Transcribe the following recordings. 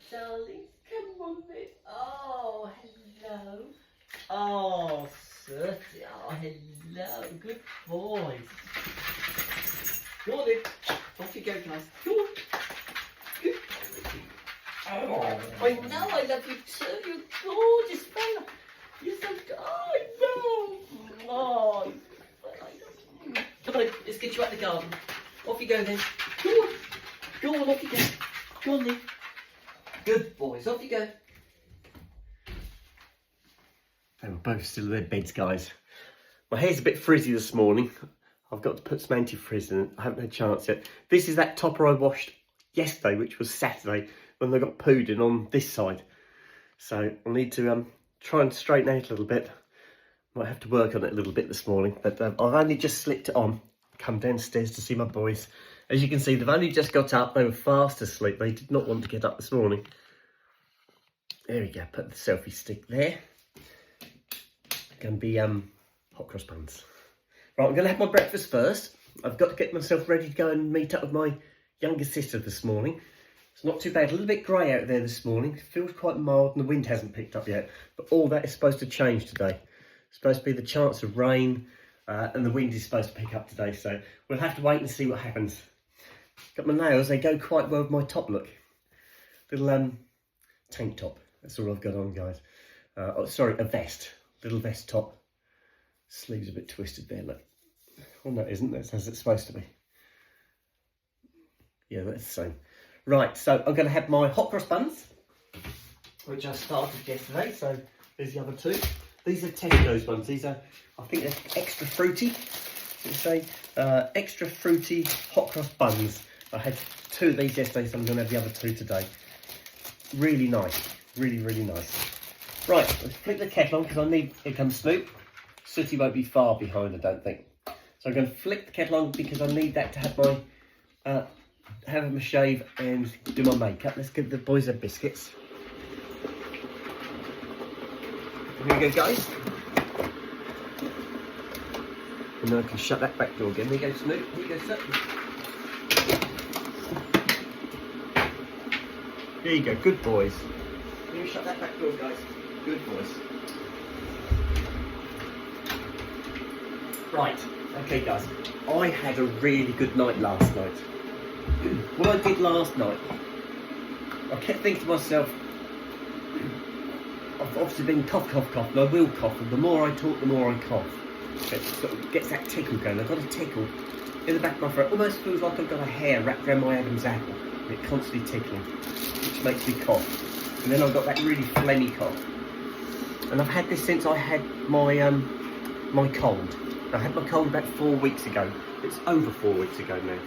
darlings. Come on then. Oh, hello. Oh, Surty. Oh, hello. Good boys. Go on then. Off you go, guys. Go on. Good. Oh, I know I love you too. You're gorgeous fella. You're so good. Oh, I know. Oh, come on, let's get you out the garden. Off you go then. Go on. Go on, off you go. Go on then. Good boys, off you go. They were both still in their beds, guys. My hair's a bit frizzy this morning. I've got to put some anti-frizz in it. I haven't had a chance yet. This is that topper I washed yesterday, which was Saturday, when they got pooed in on this side. So I need to try and straighten out a little bit. Might have to work on it a little bit this morning, but I've only just slipped it on. Come downstairs to see my boys. As you can see, they've only just got up. They were fast asleep. They did not want to get up this morning. There we go. Put the selfie stick there. Going to be hot cross buns. Right, I'm going to have my breakfast first. I've got to get myself ready to go and meet up with my younger sister this morning. It's not too bad. A little bit grey out there this morning. It feels quite mild and the wind hasn't picked up yet. But all that is supposed to change today. It's supposed to be the chance of rain and the wind is supposed to pick up today. So we'll have to wait and see what happens. Got my nails. They go quite well with my top look. Little tank top. That's all I've got on, guys. Oh, sorry, a vest. Little vest top. Sleeves a bit twisted there, look. Oh, no, it isn't. That's as it's supposed to be. Yeah, that's the same. Right, so I'm going to have my hot cross buns, which I started yesterday. So there's the other two. These are Tesco's ones. These are, I think they're extra fruity. Let's say extra fruity hot cross buns. I had two of these yesterday, so I'm going to have the other two today. Really nice. Really, really nice. Right, let's flick the kettle on because I need, here comes Snoop. Sooty won't be far behind, I don't think. So I'm going to flick the kettle on because I need that to have my, have a shave and do my makeup. Let's give the boys their biscuits. Here we go, guys. And then I can shut that back door again. There you go, Snoop. Here you go, sir. There you go, good boys. Can you shut that back door, guys? Good boys. Right, okay, guys. I had a really good night last night. What I did last night, I kept thinking to myself, I've obviously been cough, and I will cough, and the more I talk, the more I cough. It sort of gets that tickle going. I've got a tickle in the back of my throat. Almost feels like I've got a hair wrapped around my Adam's apple. And it constantly tickling, which makes me cough. And then I've got that really phlegmy cough. And I've had this since I had my my cold. I had my cold about 4 weeks ago. It's over 4 weeks ago now.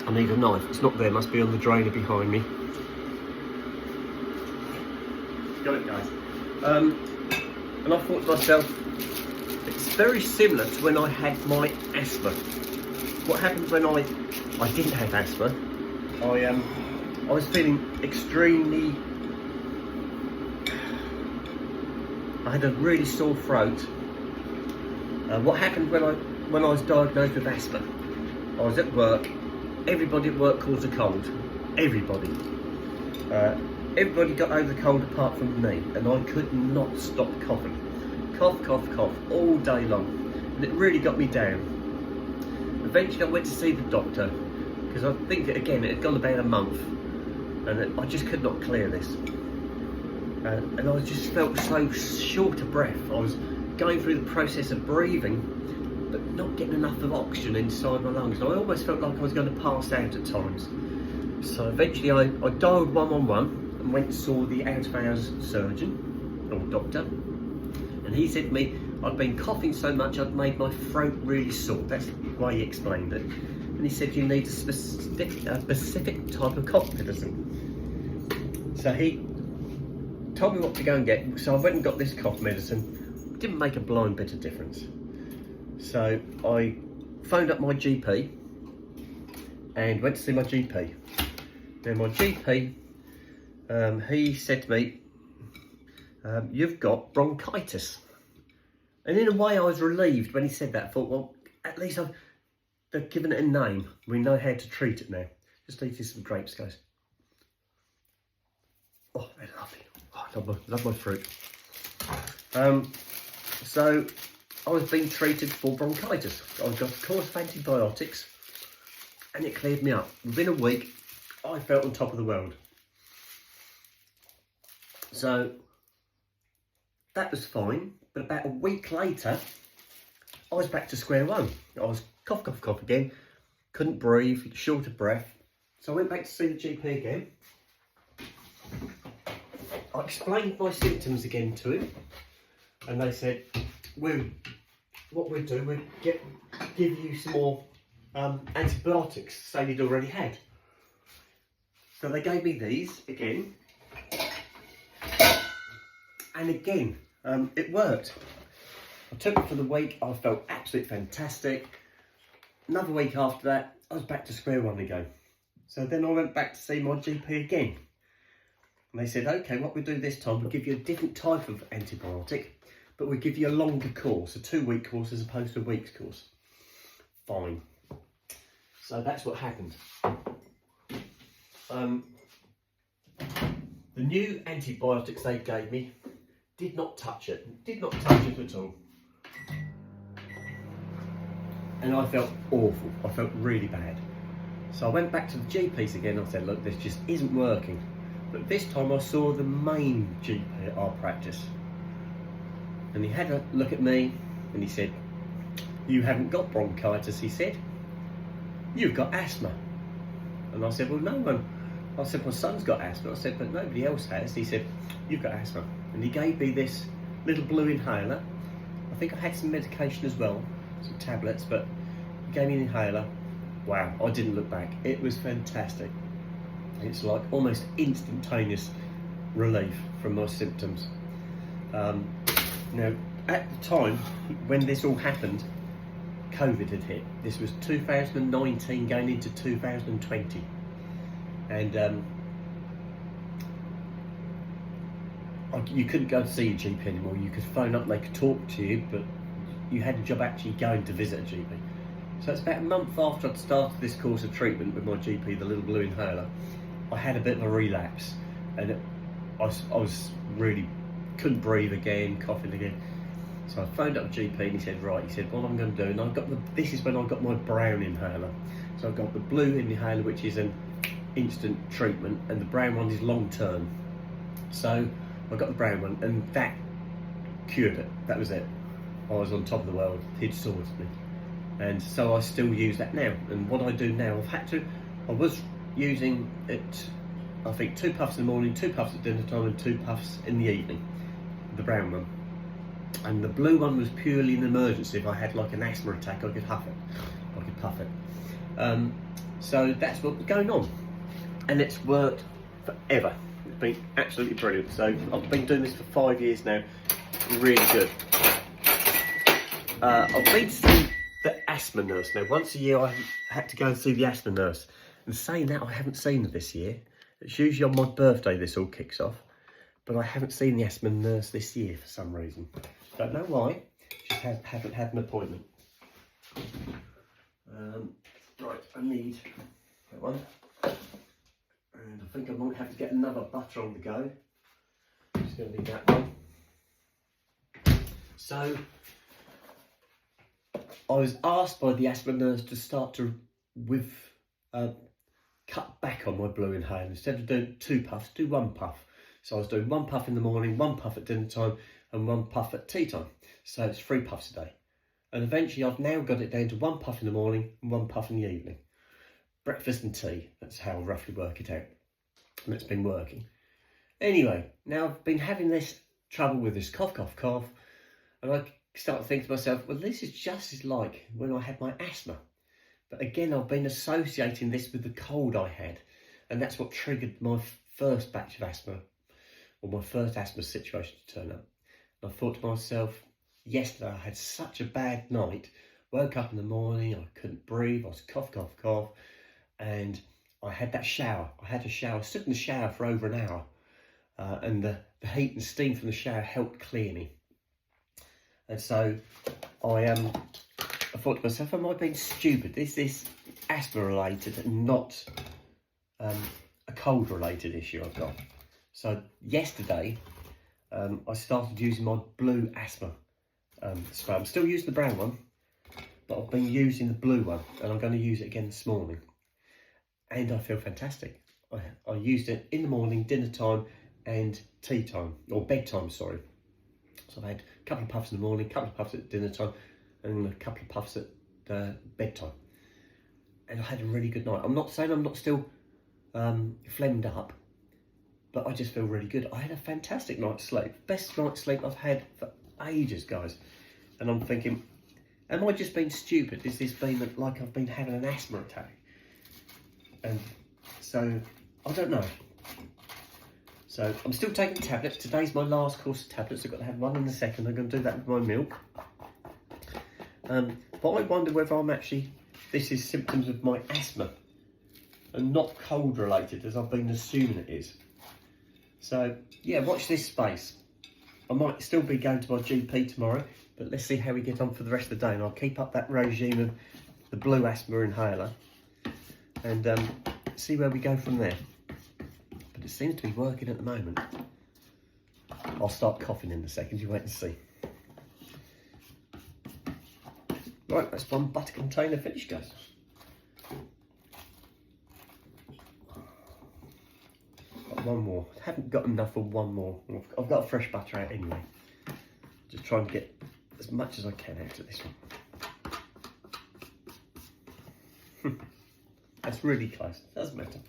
I need a knife. It's not there. It must be on the drainer behind me. Got it, guys. And I thought to myself, it's very similar to when I had my asthma. What happened when I didn't have asthma? I was feeling extremely. I had a really sore throat. What happened when I was diagnosed with asthma? I was at work. Everybody at work caught a cold. Everybody. Everybody got over the cold apart from me, and I could not stop coughing. Cough, cough, cough all day long, and it really got me down. Eventually I went to see the doctor because I think again it had gone about a month, and I just could not clear this. And I just felt so short of breath. I was going through the process of breathing, but not getting enough of oxygen inside my lungs. And I almost felt like I was going to pass out at times. So eventually I dialed 111 and went and saw the out-of-hours surgeon, or doctor. And he said to me, I'd been coughing so much I'd made my throat really sore. That's why he explained it. And he said you need a specific type of cough medicine. So he told me what to go and get. So I went and got this cough medicine. Didn't make a blind bit of difference. So I phoned up my GP and went to see my GP. Now my GP, he said to me, you've got bronchitis. And in a way I was relieved when he said that. I thought, well, at least they've given it a name. We know how to treat it now. Just eat some grapes, guys. Love my fruit. So I was being treated for bronchitis. I got a course of antibiotics and it cleared me up. Within a week, I felt on top of the world. So that was fine, but about a week later, I was back to square one. I was cough, cough, cough again, couldn't breathe, short of breath. So I went back to see the GP again. I explained my symptoms again to him, and they said, what we'll do, we'll give you some more antibiotics, say you'd already had. So they gave me these again, and again, it worked. I took it for the week, I felt absolutely fantastic. Another week after that, I was back to square one again. So then I went back to see my GP again. And they said, okay, what we'll do this time, we'll give you a different type of antibiotic, but we'll give you a longer course, a 2-week course as opposed to a week's course. Fine. So that's what happened. The new antibiotics they gave me did not touch it at all. And I felt awful, I felt really bad. So I went back to the GPs again and I said, look, this just isn't working. But this time I saw the main GP at our practice. And he had a look at me and he said, you haven't got bronchitis, he said. You've got asthma. And I said, well, no one. I said, my son's got asthma. I said, but nobody else has. He said, you've got asthma. And he gave me this little blue inhaler. I think I had some medication as well, some tablets, but he gave me an inhaler. Wow, I didn't look back. It was fantastic. It's like almost instantaneous relief from my symptoms. Now, at the time when this all happened, COVID had hit. This was 2019 going into 2020. And you couldn't go to see a GP anymore. You could phone up, they could talk to you, but you had a job actually going to visit a GP. So it's about a month after I'd started this course of treatment with my GP, the little blue inhaler, I had a bit of a relapse, and I was really, couldn't breathe again, coughing again. So I phoned up the GP and he said, right, he said, what I'm going to do, and I got this is when I got my brown inhaler. So I've got the blue inhaler, which is an instant treatment, and the brown one is long term. So I got the brown one, and that cured it. That was it. I was on top of the world. He'd sorted me. And so I still use that now. And what I do now, I was using it, I think 2 puffs in the morning, 2 puffs at dinner time, and 2 puffs in the evening, the brown one. And the blue one was purely an emergency. If I had like an asthma attack, I could huff it, I could puff it. So that's what was going on. And it's worked forever. It's been absolutely brilliant. So I've been doing this for 5 years now, really good. I've been to see the asthma nurse now. Once a year I had to go and see the asthma nurse. And saying that, I haven't seen her this year. It's usually on my birthday this all kicks off. But I haven't seen the asthma nurse this year for some reason. Don't know why, just haven't had an appointment. Right, I need that one. And I think I might have to get another butter on the go. Just going to need that one. So, I was asked by the asthma nurse to start to cut back on my blue inhaler. Instead of doing 2 puffs, do 1 puff. So I was doing 1 puff in the morning, 1 puff at dinner time, and 1 puff at tea time. So it's 3 puffs a day. And eventually I've now got it down to 1 puff in the morning and 1 puff in the evening. Breakfast and tea, that's how I roughly work it out. And it's been working. Anyway, now I've been having this trouble with this cough, cough, cough. And I started thinking to myself, well, this is just as like when I had my asthma. But again, I've been associating this with the cold I had. And that's what triggered my first batch of asthma, or my first asthma situation to turn up. And I thought to myself, yesterday I had such a bad night, woke up in the morning, I couldn't breathe, I was cough, cough, cough, and I had that shower. I had a shower, stood in the shower for over an hour, and the heat and steam from the shower helped clear me. And so I thought to myself, am I being stupid? Is this asthma related and not a cold related issue I've got? So yesterday I started using my blue asthma spray. I'm still using the brown one, but I've been using the blue one, and I'm going to use it again this morning. And I feel fantastic. I used it in the morning, dinner time, and tea time, or bedtime, sorry. So I've had a couple of puffs in the morning, a couple of puffs at dinner time, and a couple of puffs at bedtime. And I had a really good night. I'm not saying I'm not still phlegmed up, but I just feel really good. I had a fantastic night's sleep. Best night's sleep I've had for ages, guys. And I'm thinking, am I just being stupid? Is this been like I've been having an asthma attack? And so, I don't know. So, I'm still taking tablets. Today's my last course of tablets. I've got to have one in a second. I'm going to do that with my milk. But I wonder whether this is symptoms of my asthma and not cold related, as I've been assuming it is. So, yeah, watch this space. I might still be going to my GP tomorrow, but let's see how we get on for the rest of the day. And I'll keep up that regime of the blue asthma inhaler and see where we go from there. But it seems to be working at the moment. I'll start coughing in a second, you wait and see. Right, that's one butter container finished, guys. Got one more. Haven't got enough for one more. I've got a fresh butter out anyway. Just trying to get as much as I can out of this one. That's really close. Doesn't matter.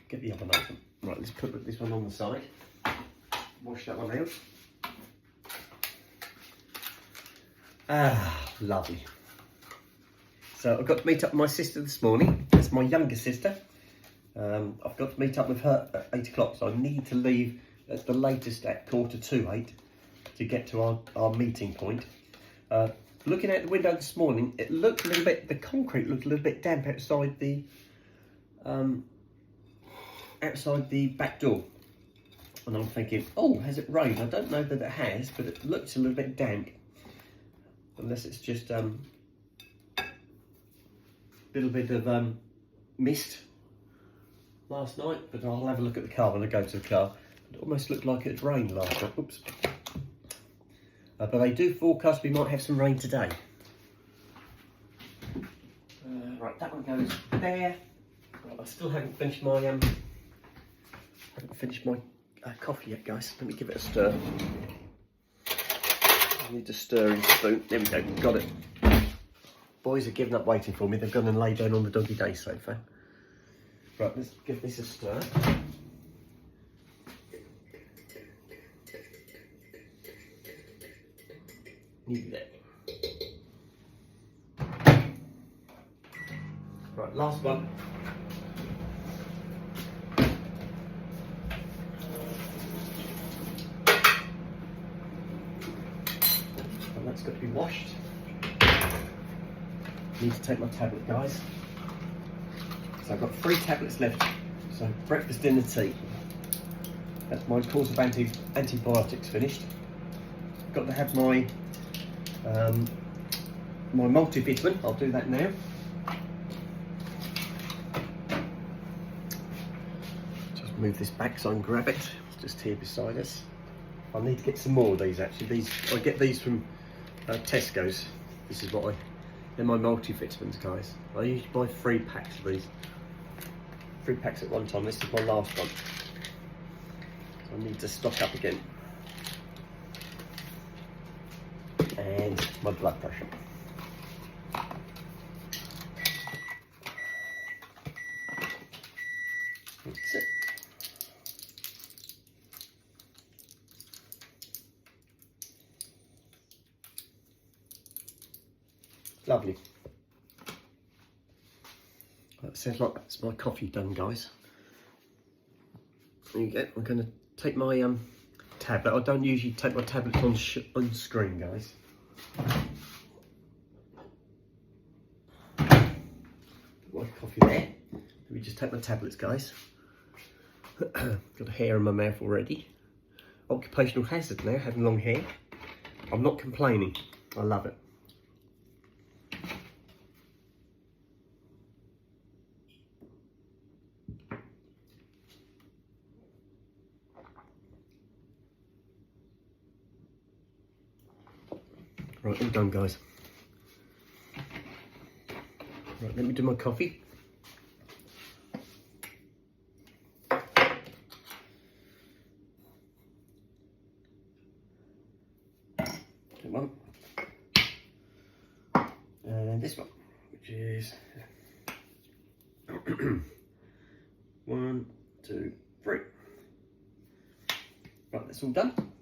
Get the other one open. Right, let's put this one on the side. Wash that one out. Ah, lovely. So I've got to meet up with my sister this morning. That's my younger sister. I've got to meet up with her at 8 o'clock, so I need to leave at the latest at 7:45 to get to our meeting point. Looking out the window this morning, it looked a little bit, the concrete looked a little bit damp outside the back door. And I'm thinking, oh, has it rained? I don't know that it has, but it looks a little bit damp. Unless it's just little bit of mist last night, but I'll have a look at the car when I go to the car. It almost looked like it rained last night. Oops. But they do forecast we might have some rain today. Right, that one goes there. Right, I still haven't finished my coffee yet, guys. Let me give it a stir. I need a stirring spoon. There we go. Got it. Boys are giving up waiting for me. They've gone and laid down on the doggy day sofa. Right, let's give this a stir. Need that. Right, last one. And that's got to be washed. Need to take my tablet, guys. So I've got 3 tablets left. So breakfast, dinner, tea. That's my course of antibiotics finished. Got to have my my multivitamin. I'll do that now. Just move this back so I can grab it. It's just here beside us. I need to get some more of these actually. I get these from Tesco's. This is what they're my multivitamins, guys. I usually buy 3 packs of these. 3 packs at one time. This is my last one. So I need to stock up again. And my blood pressure. That's it. Lovely. That sounds like that's my coffee done, guys. There you go. I'm going to take my tablet. I don't usually take my tablet on screen, guys. Put my coffee there. Let me just take my tablets, guys. Got a hair in my mouth already. Occupational hazard now, having long hair. I'm not complaining. I love it. Right, all done, guys. Right, let me do my coffee. Get one. And this one, which is 1, 2, 3. Right, that's all done.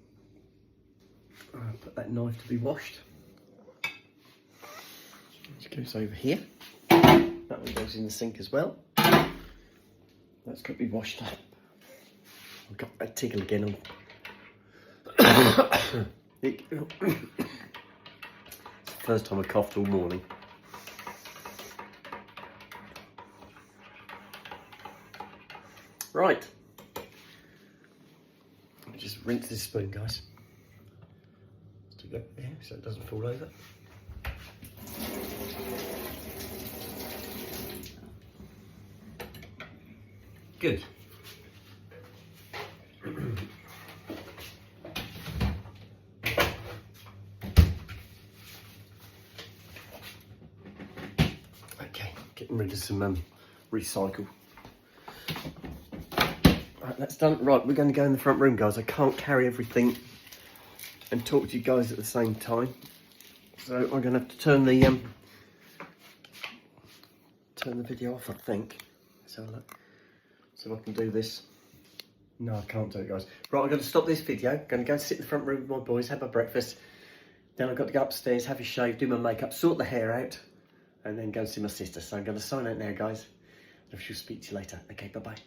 I'll put that knife to be washed. Which goes over here. That one goes in the sink as well. That's got to be washed up. I've got that tickle again. It's the first time I coughed all morning. Right. Let me just rinse this spoon, guys. Stick that there so it doesn't fall over. Good. Okay, getting rid of some recycle. Right, that's done. Right, we're going to go in the front room, guys. I can't carry everything and talk to you guys at the same time, so I'm going to have to turn the video off, I think. So look. So I can do this. No, I can't do it, guys. Right, I'm going to stop this video. I'm going to go sit in the front room with my boys, have my breakfast. Then I've got to go upstairs, have a shave, do my makeup, sort the hair out, and then go and see my sister. So I'm going to sign out now, guys. I shall speak to you later. Okay, bye-bye.